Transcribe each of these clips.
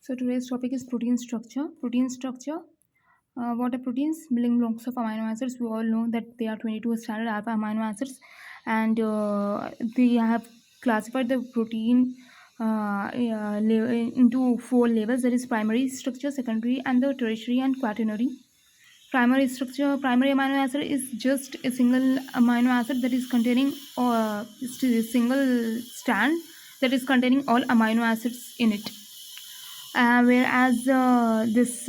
So today's topic is protein structure. Protein structure. What are proteins? Building blocks of amino acids. We all know that they are 22 standard alpha amino acids, and they have classified the protein into four levels. That is primary structure, secondary, and the tertiary and quaternary. Primary structure, primary amino acid is just a single amino acid that is containing a single strand that is containing all amino acids in it. Whereas this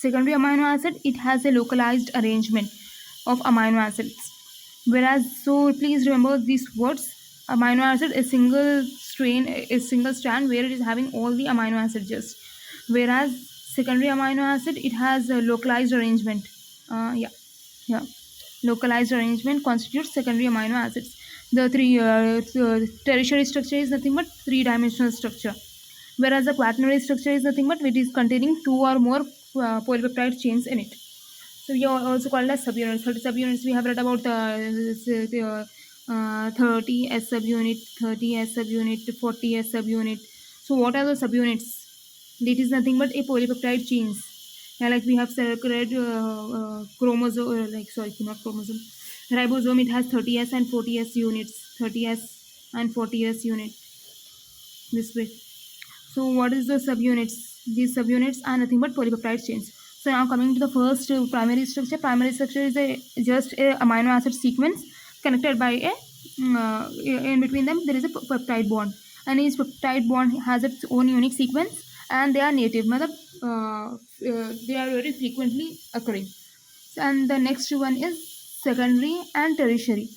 secondary amino acid, it has a localized arrangement of amino acids. Whereas, so please remember these words: amino acid, a single strand where it is having all the amino acids just. Whereas secondary amino acid, it has a localized arrangement. Yeah, localized arrangement constitutes secondary amino acids. The tertiary structure is nothing but three-dimensional structure, whereas the quaternary structure is nothing but it is containing two or more polypeptide chains in it. So we are also called as subunits. 30 subunits we have read about, 30 as subunit, 30 as subunit, 40 as subunit. So what are the subunits? It is nothing but a polypeptide chains. Yeah, like we have read chromosome, not chromosome, ribosome. It has 30s and 40s units, 30s and 40s unit this way. So what is the subunits? These subunits are nothing but polypeptide chains. So now coming to the first primary structure. Primary structure is just a amino acid sequence connected by a in between them there is a peptide bond, and each peptide bond has its own unique sequence, and they are native. They are very frequently occurring. And the next one is secondary and tertiary.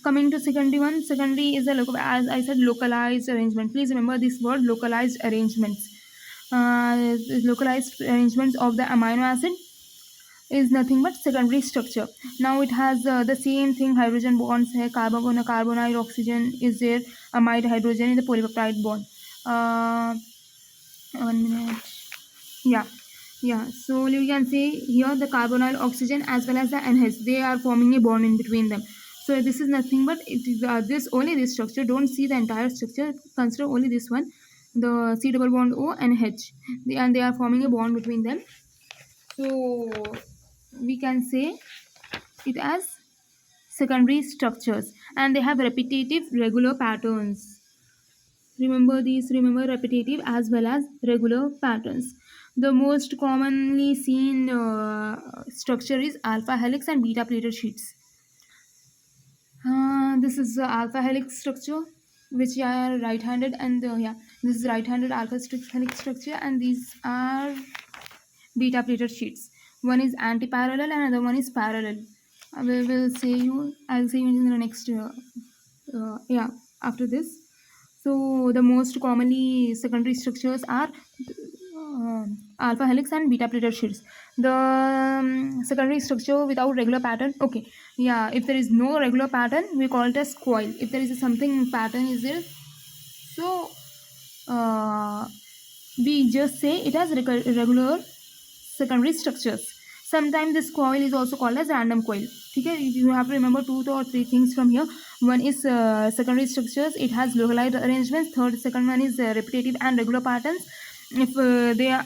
Coming to secondary is as I said, localized arrangement. Please remember this word, localized arrangements. Localized arrangements of the amino acid is nothing but secondary structure. Now it has the same thing, hydrogen bonds hai, carbonyl oxygen is there, amide hydrogen in the polypeptide bond. 1 minute. Yeah, so you can say here the carbonyl oxygen as well as the NH, they are forming a bond in between them. So this is nothing but it is this structure. Don't see the entire structure, consider only this one, the C double bond O and H, and they are forming a bond between them. So we can say it as secondary structures, and they have repetitive regular patterns. Remember repetitive as well as regular patterns. The most commonly seen structure is alpha helix and beta pleated sheets. This is the alpha helix structure, which are right-handed, and this is right-handed alpha helix structure, and these are beta pleated sheets. One is anti-parallel and another one is parallel. I'll say you in the next after this. So the most commonly secondary structures are alpha helix and beta pleated sheets. The secondary structure without regular pattern. Okay, yeah, if there is no regular pattern, we call it as coil. If there is something pattern is there, so we just say it has regular secondary structures. Sometimes this coil is also called as random coil. Okay, you have to remember 2 or 3 things from here. One is secondary structures, it has localized arrangements. Second one is repetitive and regular patterns. If the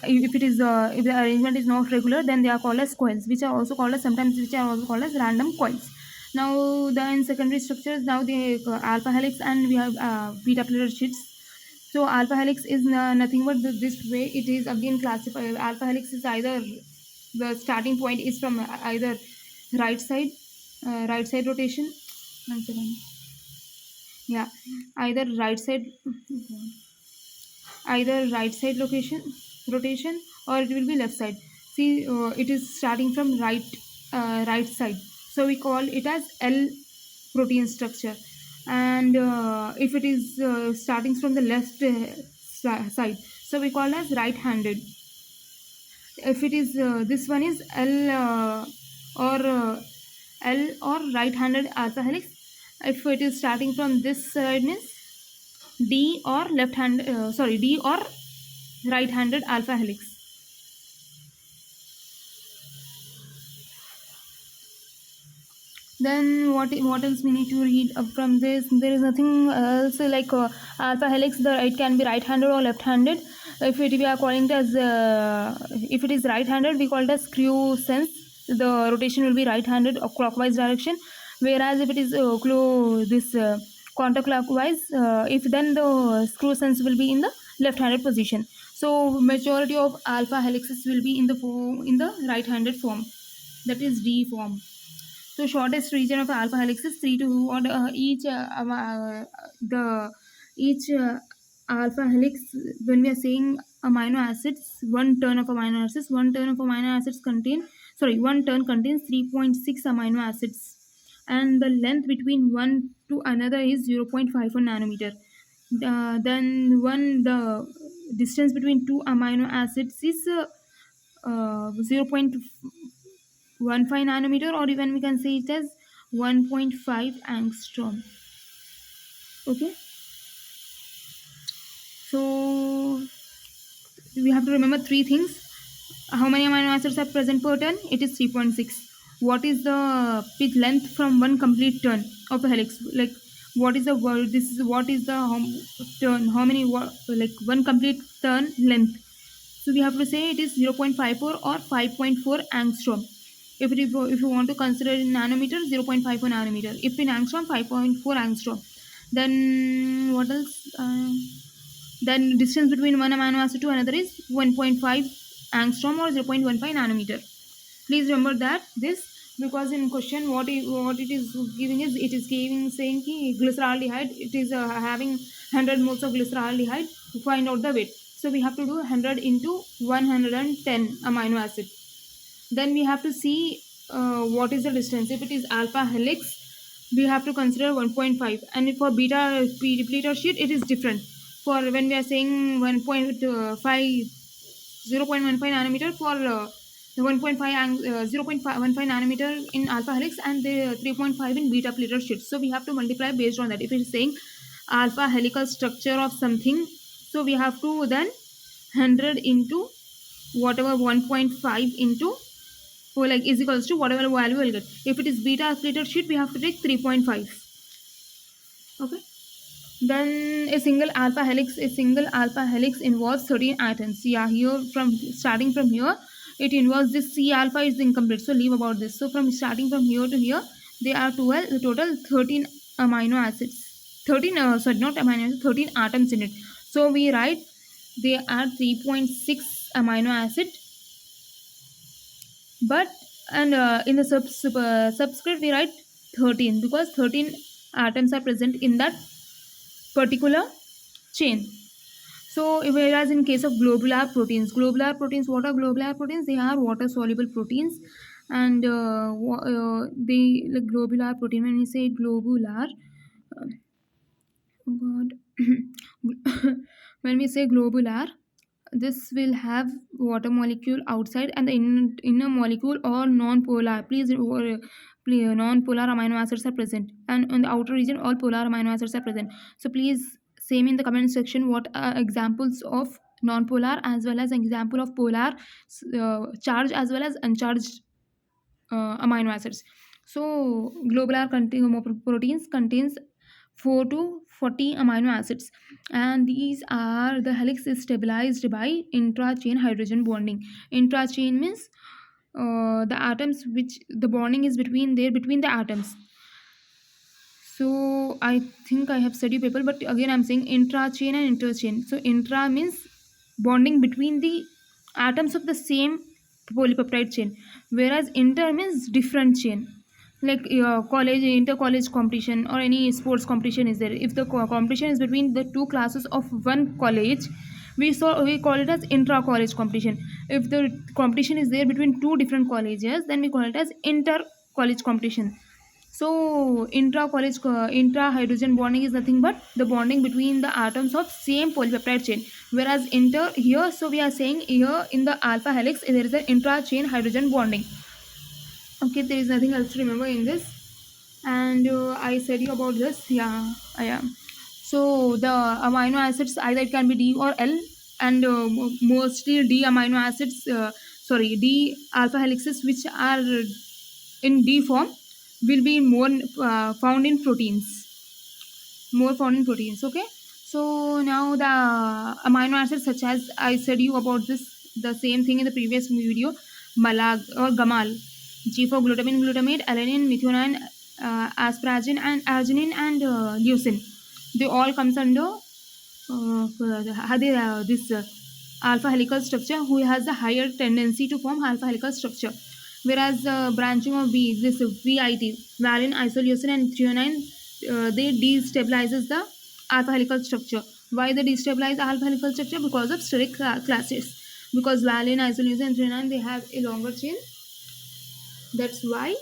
arrangement is not regular, then they are called as coils, which are also called as random coils. Now in secondary structures, now the alpha helix and we have beta pleated sheets. So alpha helix is nothing but this way. It is again classified. Alpha helix is either the starting point is from either right side rotation. 1 second. Yeah, either right side rotation, or it will be left side. See, it is starting from right side, so we call it as L protein structure. And if it is starting from the left side, so we call as right-handed. If it is this one is L or right-handed alpha helix. If it is starting from this side, means D or D or right-handed alpha helix. Then what else we need to read up from this? There is nothing else like alpha helix. It can be right-handed or left-handed. If we are calling it as if it is right-handed, we call it as screw sense. The rotation will be right-handed or clockwise direction, whereas if it is counterclockwise, if then the screw sense will be in the left-handed position. So majority of alpha helices will be in the right-handed form, that is D form. So shortest region of alpha helix is 3 to or the each alpha helix. When we are saying amino acids, one turn of amino acids one turn contains 3.6 amino acids, and the length between one to another is 0.54 nanometer. Then the distance between two amino acids is 0.15 nanometer, or even we can say it as 1.5 angstrom. Okay, so we have to remember three things. How many amino acids are present per turn? It is 3.6. What is the pitch length from one complete turn of the helix? Like what is the turn? How many like one complete turn length? So we have to say it is 0.54 or 5.4 angstrom. If you want to consider in nanometer, 0.54 nanometer. If in angstrom, 5.4 angstrom. Then what else? Then distance between one amino acid to another is 1.5 angstrom or 0.15 nanometer. Please remember that this, because in question what it is giving is, it is giving saying ki glyceraldehyde, it is having 100 moles of glyceraldehyde to find out the weight. So we have to do 100 into 110 amino acid. Then we have to see what is the distance. If it is alpha helix, we have to consider 1.5, and for beta repeater sheet it is different. For when we are saying 1.5 0.15 nanometer for the 0.15 nanometer in alpha helix, and the 3.5 in beta pleater sheet. So we have to multiply based on that. If it is saying alpha helical structure of something, so we have to then 100 into whatever 1.5 into, or like is equals to whatever value we'll get. If it is beta pleater sheet, we have to take 3.5. Okay. Then a single alpha helix involves 13 atoms. Yeah, here from starting from here, it involves this C alpha is incomplete. So leave about this. So from starting from here to here, they are 12, the total 13 amino acids. 13 sorry, not amino acids, 13 atoms in it. So we write they are 3.6 amino acid, but and in the subscript we write 13 because 13 atoms are present in that particular chain. So whereas in case of globular proteins, what are globular proteins? They are water soluble proteins, and they like globular protein. When we say globular, oh god, when we say globular, this will have water molecule outside, and the inner molecule or non-polar. Please, non-polar amino acids are present, and on the outer region all polar amino acids are present. So please say me in the comment section what are examples of non-polar as well as example of polar charged as well as uncharged amino acids. So globular proteins contains 4 to 40 amino acids, and these are the helix is stabilized by intra-chain hydrogen bonding. Intra-chain means the atoms which the bonding is between the atoms. So I think I have studied people, but again I'm saying intra-chain and interchain. So intra means bonding between the atoms of the same polypeptide chain, whereas inter means different chain. Like college inter college competition or any sports competition is there. If the competition is between the two classes of one college, we call it as intra college competition. If the competition is there between two different colleges, then we call it as inter college competition. So intra hydrogen bonding is nothing but the bonding between the atoms of same polypeptide chain, whereas inter here, so we are saying here in the alpha helix there is an intra chain hydrogen bonding. Okay, there is nothing else to remember in this, and I said you about this. Yeah, I am. So the amino acids either it can be D or L, and mostly D amino acids. D alpha helices which are in D form will be more found in proteins. Okay. So now the amino acids, such as I said you about this, the same thing in the previous video, malag or gamal, G for glutamine, glutamate, alanine, methionine, asparagine, and arginine, and leucine. They all comes under this alpha helical structure, who has a higher tendency to form alpha helical structure. Whereas branching of B, this VIT, valine, isoleucine, and threonine, they destabilizes the alpha helical structure. Why they destabilize alpha helical structure? Because of steric classes. Because valine, isoleucine, and threonine, they have a longer chain. That's why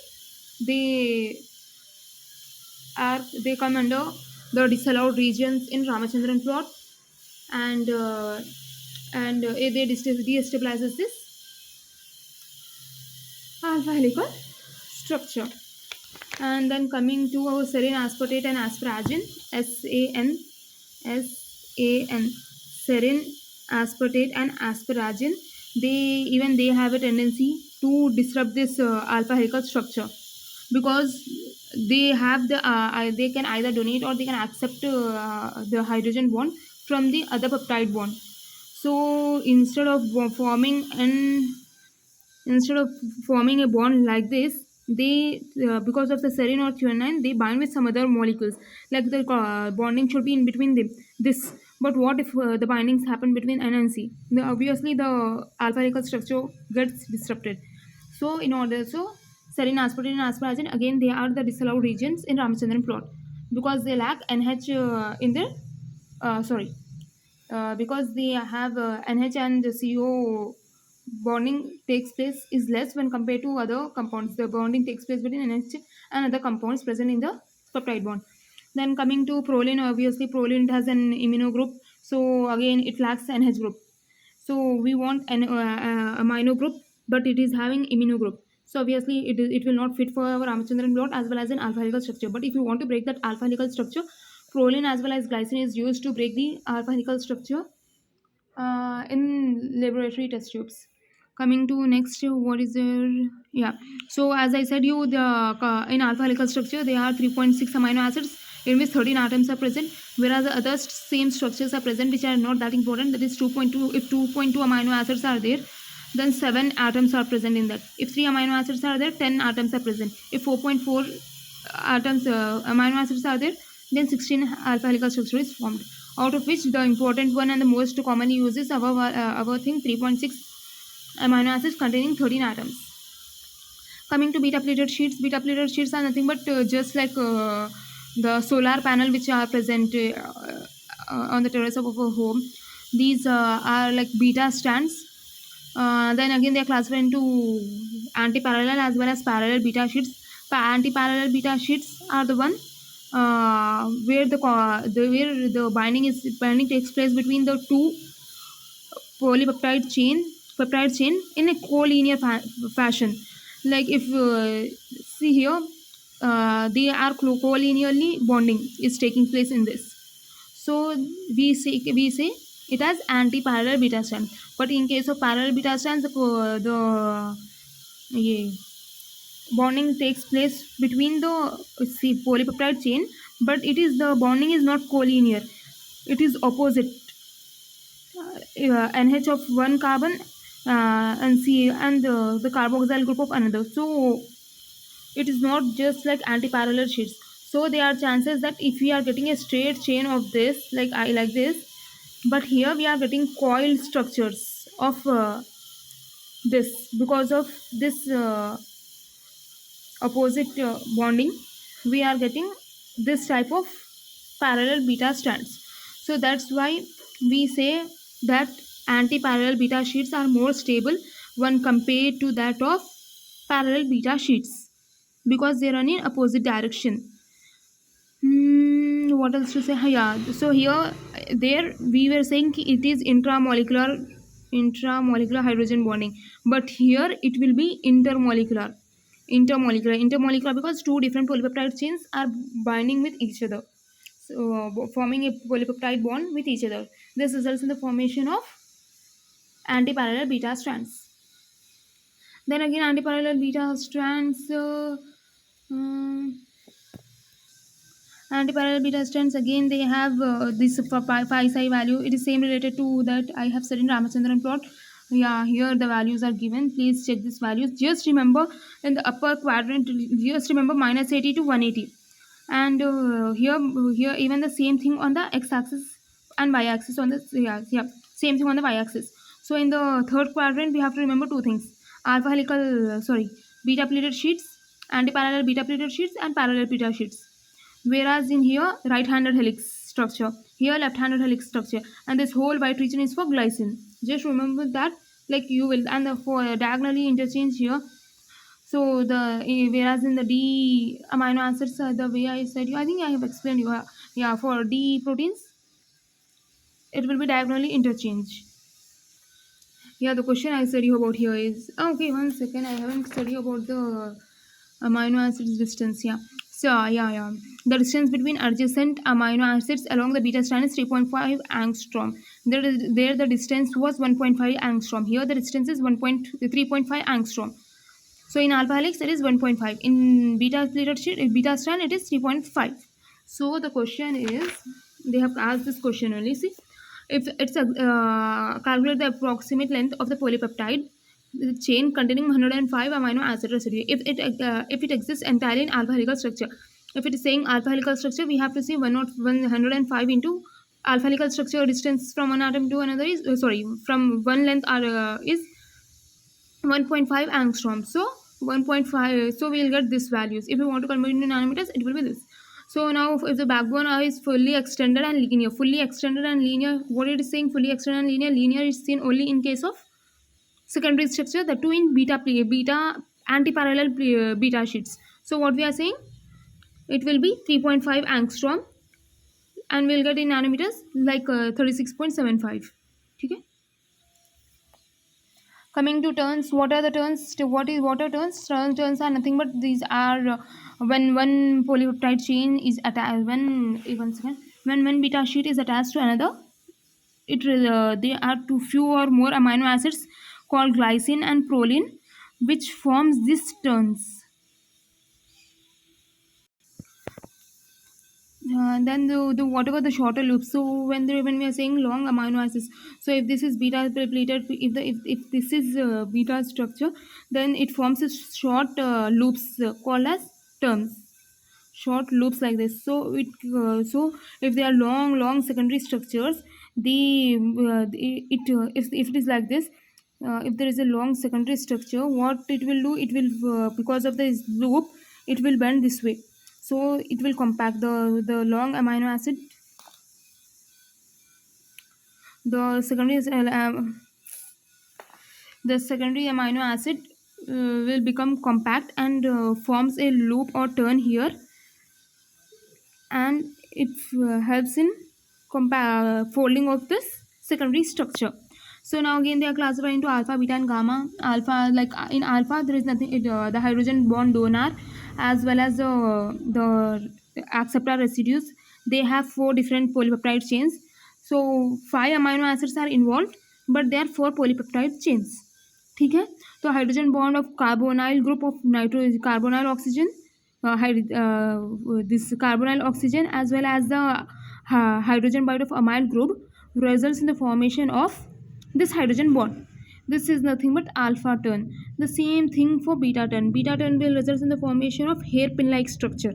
they they come under the disallowed regions in Ramachandran plot, and they destabilizes this alpha helical structure. And then coming to our serine, aspartate, and asparagine, SAN, serine, aspartate, and asparagine, they have a tendency to disrupt this alpha helical structure, because they can either donate or they can accept the hydrogen bond from the other peptide bond. So instead of forming a bond like this, they because of the serine or threonine, they bind with some other molecules, like the bonding should be in between them, this. But what if the bindings happen between N and C? Obviously the alpha helical structure gets disrupted. So in order, so serine, aspartate, and asparagine, again they are the disallowed regions in Ramachandran plot, because they lack NH in their sorry because they have NH and CO, bonding takes place is less when compared to other compounds. The bonding takes place between NH and other compounds present in the peptide bond. Then coming to proline, obviously proline, it has an imino group, so again it lacks NH group. So we want an amino group, but it is having imino group. So obviously it will not fit for our Ramachandran blot as well as an alpha helical structure. But if you want to break that alpha helical structure, proline as well as glycine is used to break the alpha helical structure in laboratory test tubes. Coming to next, what is there? Yeah. So as I said you, the in alpha helical structure there are 3.6 amino acids in which 13 atoms are present, whereas the other same structures are present which are not that important. That is 2.2. If 2.2 amino acids are there, then 7 atoms are present in that. If 3 amino acids are there, 10 atoms are present. If 4.4 atoms amino acids are there, then 16 alpha helical structure is formed, out of which the important one and the most commonly used is our thing 3.6 amino acids containing 13 atoms. Coming to beta plated sheets, beta plated sheets are nothing but just like the solar panel which are present on the terrace of our home. These are like beta strands. Then again they are classified into anti-parallel as well as parallel beta sheets. Anti-parallel beta sheets are the one where the binding takes place between the two peptide chain in a collinear fashion. Like if see here, they are collinearly bonding is taking place in this. So we say it as anti-parallel beta strand. But in case of parallel beta strands, yeah, bonding takes place between the polypeptide chain, but it is the bonding is not collinear. It is opposite. NH of one carbon and C and the carboxyl group of another. So it is not just like anti-parallel sheets. So there are chances that if we are getting a straight chain of this, like I like this, but here we are getting coil structures of this, because of this opposite bonding, we are getting this type of parallel beta strands. So that's why we say that anti-parallel beta sheets are more stable when compared to that of parallel beta sheets, because they run in opposite direction. What else to say? Yeah, so here there we were saying it is intramolecular hydrogen bonding, but here it will be intermolecular because two different polypeptide chains are binding with each other, so forming a polypeptide bond with each other. This results in the formation of antiparallel beta strands. Then again, antiparallel beta strands Antiparallel beta strands, again they have this pi psi value. It is same related to that I have said in Ramachandran plot. Yeah, here the values are given. Please check these values. Just remember in the upper quadrant, just remember minus 80 to 180. And here even the same thing on the x-axis and y-axis on the, yeah, same thing on the y-axis. So in the third quadrant we have to remember two things: alpha helical, beta pleated sheets, antiparallel beta pleated sheets, and parallel beta sheets. Whereas in here right-handed helix structure, here left-handed helix structure, and this whole white region is for glycine. Just remember that, like you will. And the for diagonally interchange here. So the whereas in the D amino acids, the way I said you, I think I have explained you. Yeah, for D proteins, it will be diagonally interchange. Yeah, the question I said you about here is, okay. One second, I haven't studied about the amino acids distance. Yeah. So yeah. The distance between adjacent amino acids along the beta strand is 3.5 angstrom. There the distance was 1.5 angstrom. Here the distance is 3.5 angstrom. So in alpha helix it is 1.5. In beta pleated beta strand it is 3.5. So the question is, they have asked this question only. See, if it's a calculate the approximate length of the polypeptide chain containing 105 amino acid residue if it exists entirely in alpha helical structure. If it is saying alpha helical structure, we have to see 105 into alpha helical structure distance from one atom to another is from one length is 1.5 angstrom. So 1.5, so we'll get this values. If you want to convert into nanometers, it will be this. So now if the backbone is fully extended and linear, what it is saying, fully extended and linear is seen only in case of secondary structure, the two in beta antiparallel beta sheets. So what we are saying, it will be 3.5 angstrom, and we'll get in nanometers like 36.75. Okay. Coming to turns, what are the turns? What is water turns? Turns are nothing but these are when one polypeptide chain is attached. When one beta sheet is attached to another, it will there are two few or more amino acids called glycine and proline, which forms these turns. Then the what about the shorter loops? So when we are saying long amino acids, so if this is beta pleated, if this is beta structure, then it forms a short loops called as terms. Short loops like this. So so if they are long secondary structures, if it is like this, if there is a long secondary structure, what it will do, it will because of this loop, it will bend this way. So it will compact the long amino acid. The secondary the secondary amino acid will become compact and forms a loop or turn here, and it helps in folding of this secondary structure. So now again they are classified into alpha, beta, and gamma. Alpha, like in alpha, there is nothing. The hydrogen bond donor, as well as the acceptor residues. They have four different polypeptide chains. So five amino acids are involved, but there are four polypeptide chains. ठीक है. तो hydrogen bond of carbonyl group of carbonyl oxygen, this carbonyl oxygen, as well as the hydrogen bond of amyl group, results in the formation of this hydrogen bond. This is nothing but alpha turn. The same thing for beta turn. Beta turn will result in the formation of hairpin like structure,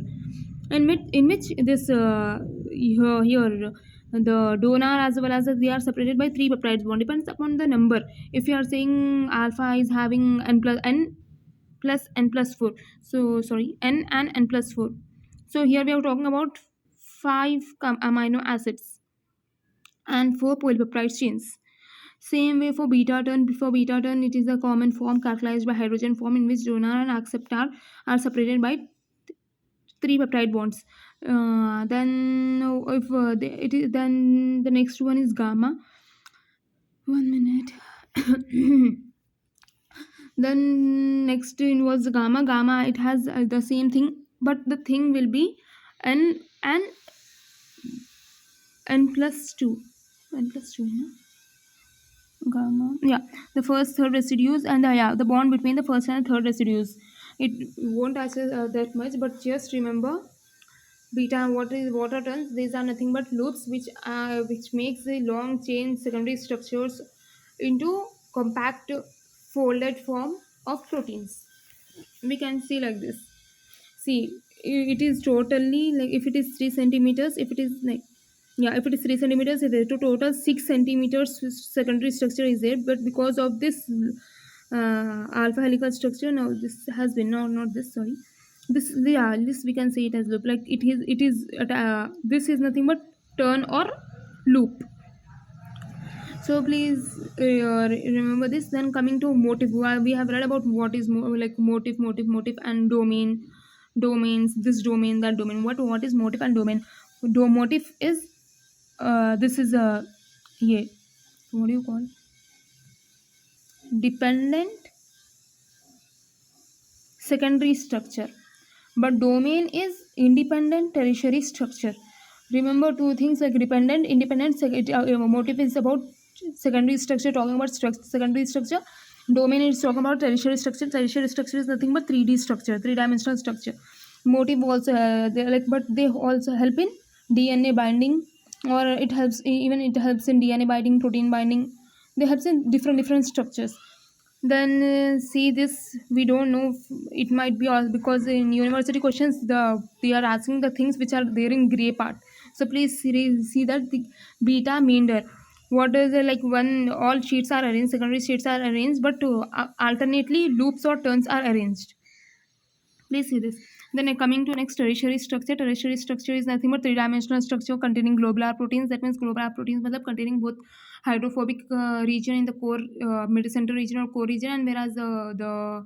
in which this here the donor as well as they are separated by three peptides bond, depends upon the number. If you are saying alpha is having n plus 4, so n and n plus 4. So here we are talking about five amino acids and four polypeptide chains. Same way for beta turn. Before beta turn, it is a common form characterized by hydrogen form, in which donor and acceptor are separated by three peptide bonds. Then if it is, then the next one is gamma. 1 minute. Then next in was gamma. Gamma, it has the same thing, but the thing will be n and n plus 2. N plus 2, yeah? Gamma. Yeah, the first third residues, and the bond between the first and third residues. It won't answer that much, but just remember Beta, what is water turns? These are nothing but loops which makes the long chain secondary structures into compact folded form of proteins. We can see like this. See, it is totally like, if it is 3 centimeters, if it is like, yeah, if it is 3 centimeters, it is to total 6 centimeters secondary structure is there. But because of this alpha helical structure, now this has been, no, not this, sorry, this, yeah, this we can say it as loop. Like this is nothing but turn or loop. So please remember this. Then coming to motive, we have read about what is like motive and domains, this domain, that domain. What is motive and domain? Motive is this is a, yeah, what do you call, dependent secondary structure, but domain is independent tertiary structure. Remember two things, like dependent, independent. Motive is about secondary structure, talking about secondary structure. Domain is talking about tertiary structure. Tertiary structure is nothing but 3D structure, three-dimensional structure. Motive also, they like, but they also help in DNA binding, or it helps, even it helps in DNA binding, protein binding. They helps in different structures. Then see this, we don't know it might be all, because in university questions they are asking the things which are there in gray part. So please see that the beta meander, what is it, like when all sheets are arranged, secondary sheets are arranged, but alternately loops or turns are arranged. Please see this. Then coming to next, tertiary structure. Tertiary structure is nothing but three-dimensional structure containing globular proteins. That means globular proteins matlab containing both hydrophobic region in the core, mid center region or core region, and whereas the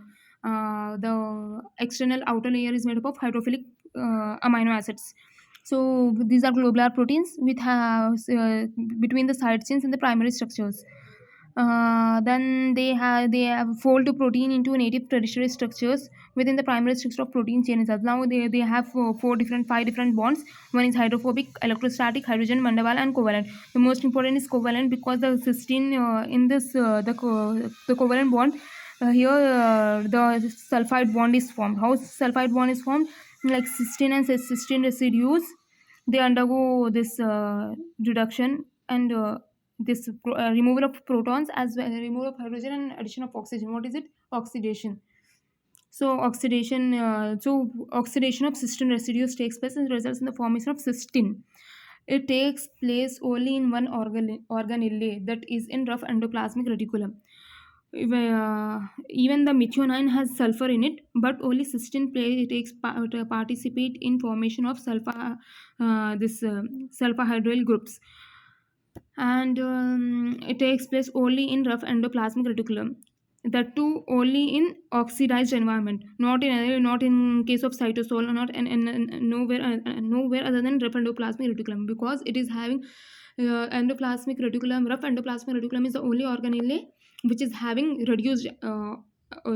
external outer layer is made up of hydrophilic amino acids. So these are globular proteins with between the side chains and the primary structures. Then they have fold to protein into native tertiary structures within the primary structure of protein chain itself. Now they have five different bonds. One is hydrophobic, electrostatic, hydrogen, van der Waals, and covalent. The most important is covalent, because the cysteine in this the covalent bond, here the sulfide bond is formed. How sulfide bond is formed? Like cysteine and cysteine residues, they undergo this reduction, and this removal of protons, as well removal of hydrogen and addition of oxygen. What is it? Oxidation. So oxidation of cysteine residues takes place and results in the formation of cysteine. It takes place only in one organelle, that is in rough endoplasmic reticulum. Even the methionine has sulfur in it, but only cysteine participate in formation of sulfur hydryl groups, and it takes place only in rough endoplasmic reticulum. That too only in oxidized environment, not in case of cytosol, or not in nowhere other than rough endoplasmic reticulum, because it is having endoplasmic reticulum. Rough endoplasmic reticulum is the only organelle which is having reduced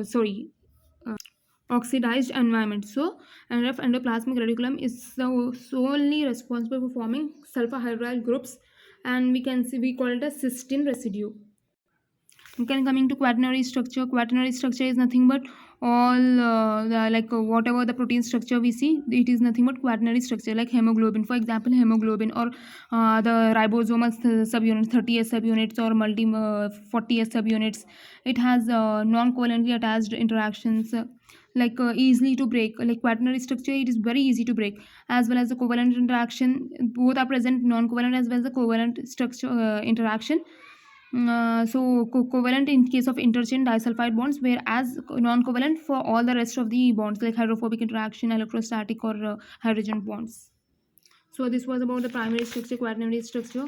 sorry oxidized environment. So, and rough endoplasmic reticulum is solely responsible for forming sulfur hydryl groups, and we call it a cysteine residue. We can coming to quaternary structure. Quaternary structure is nothing but all whatever the protein structure we see, it is nothing but quaternary structure. Like hemoglobin, for example, hemoglobin, or the ribosomal subunits, 30s subunits, or 40s subunits. It has non-covalently attached interactions, easily to break. Like quaternary structure, it is very easy to break, as well as the covalent interaction. Both are present, non-covalent as well as the covalent structure interaction. Covalent in case of interchain disulfide bonds, whereas non-covalent for all the rest of the bonds, like hydrophobic interaction, electrostatic, or hydrogen bonds. So this was about the primary structure, quaternary structure,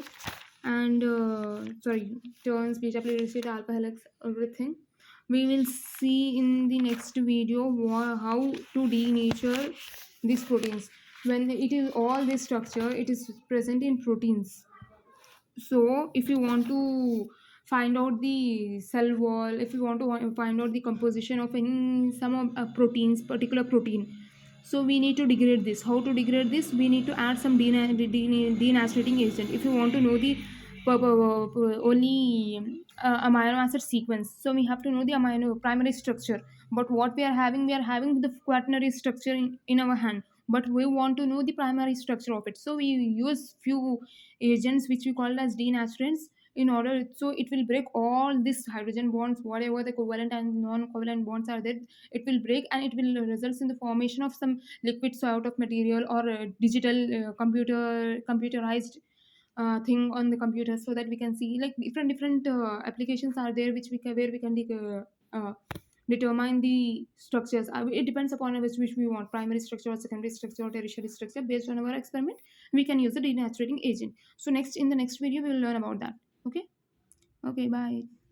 and turns, beta pleuricid, alpha helix, everything. We will see in the next video how to denature these proteins. When it is all this structure, it is present in proteins. So if you want to find out the cell wall, if you want to find out the composition of any some of proteins, particular protein, so we need to degrade this. How to degrade this? We need to add some denaturating agent. If you want to know the only amino acid sequence, so we have to know the amino primary structure. But what we are having the quaternary structure in our hand. but we want to know the primary structure of it. So we use few agents which we call as denaturants in order, so it will break all these hydrogen bonds, whatever the covalent and non-covalent bonds are there, it will break, and it will result in the formation of some liquid sort of material, or a digital computerized thing on the computer, so that we can see like different applications are there which we can, where we can determine the structures. It depends upon which we want, primary structure or secondary structure or tertiary structure. Based on our experiment, we can use a denaturating agent. So next, in the next video, we will learn about that. Okay. Okay, bye.